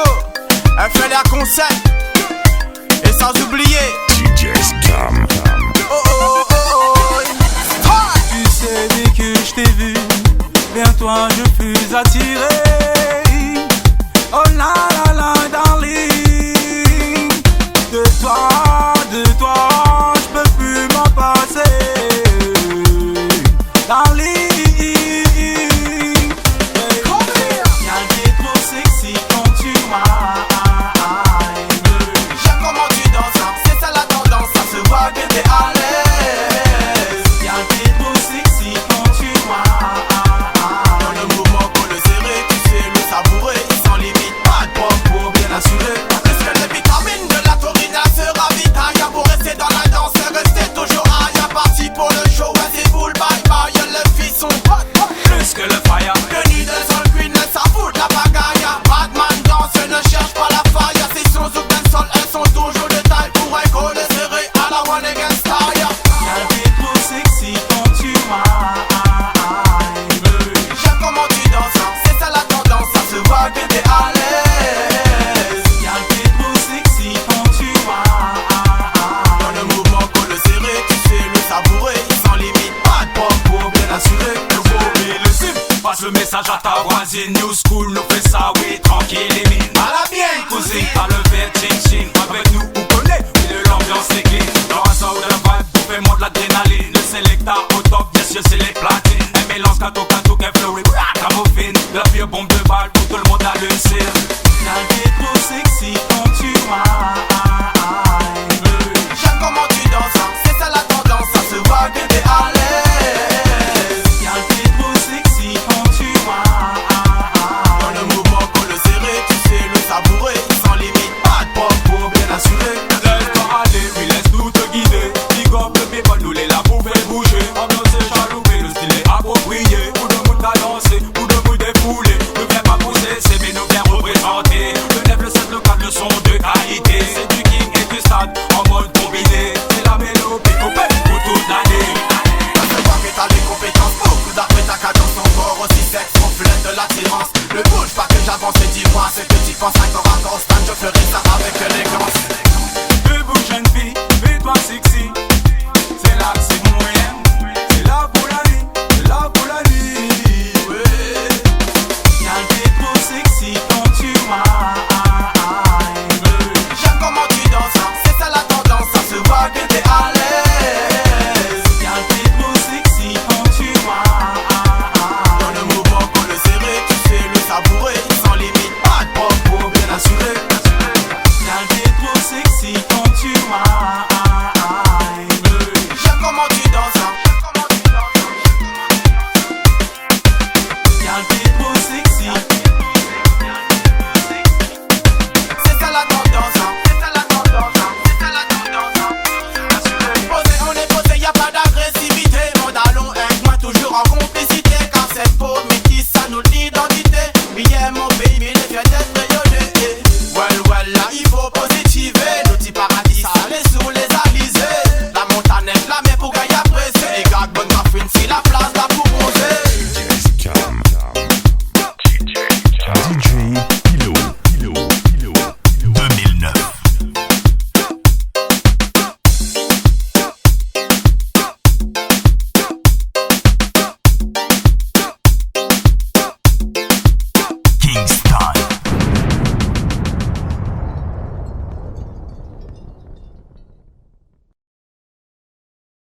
studio, elle fait les conseils. Et sans oublier DJ Scam. Oh oh oh oh. Tu sais dès que je t'ai vu, vers toi je fus attiré. Oh la la la darling, de toi je peux plus m'en passer. Darling, y'a qui est trop sexy quand tu m'aimes. J'aime comment tu danses, c'est ça la tendance, ça se voit que t'es à l'aise. Y'a qui est trop sexy quand tu m'aimes. Dans le mouvement pour le serrer, tu sais le savourer. Sans limite, pas de poids pour bien assurer. Est-ce que les vitamines de la taurine se ravitaillent? Pour rester dans la danse, rester toujours high. Parti pour le show, ouais c'est full bye bye. Les filles sont hot, Plus que le fire. Denis de Sol Queen, ça fout de la pagaille. Batman danse, ne cherche pas la faille. Session sous d'un sol, elles sont toujours de taille. Pour un col serré à la one against style. Y'a qui est trop sexy quand tu m'aimes. J'aime comment tu danses, c'est ça la tendance, ça se voit que t'es à l'aise. Y'a qui est trop sexy quand tu m'aimes. Dans le mouvement pour le serrer, tu sais le savourer. Sans limite, pas de poids pour bien assurer. Le sim, passe le message à ta voisine. New school, nous fait ça, oui, tranquille et mine. À la bien, Cousin, t'as le verre, ching ching. Avec nous, vous connaissez, de l'ambiance est clean. Dans un sound de la vibe, vous faites monter l'adrénaline. Le selecta au top, bien sûr, c'est les platines. Un mélange cato, qu'un flow, camoufine. La pire bombe de balle pour tout le monde à l'UCR. Y'a qui est trop sexy quand tu m'aimes. j'aime comment tu danses, c'est ça la tendance, ça se voit que t'es à l'aise. Y'a qui est trop sexy quand tu m'aimes. Dans le mouvement pour le serrer, tu sais le savourer. Sans limite, pas de poids pour bien assurer. Laisse-toi aller, puis laisse-nous te guider. Big up le people, nous les là pour faire bouger. Ambiance est chaloupée, le style est approprié. Pour de monde à danser, pour de monde défoulé. Ne viens pas pousser, c'est mais nous bien représenter. Le 9, le 7, le 4, le son de qualité. C'est du king et du stade en mode combiné. C'est la mélodie coupée pour toute l'année. Ça se voit que t'as des compétences, beaucoup d'après ta cadence. Ton corps aussi sexe, reflète de l'attirance. Ne bouge pas que j'avance et dis-moi ce que tu penses. Un corps à corps, stand, je ferai ça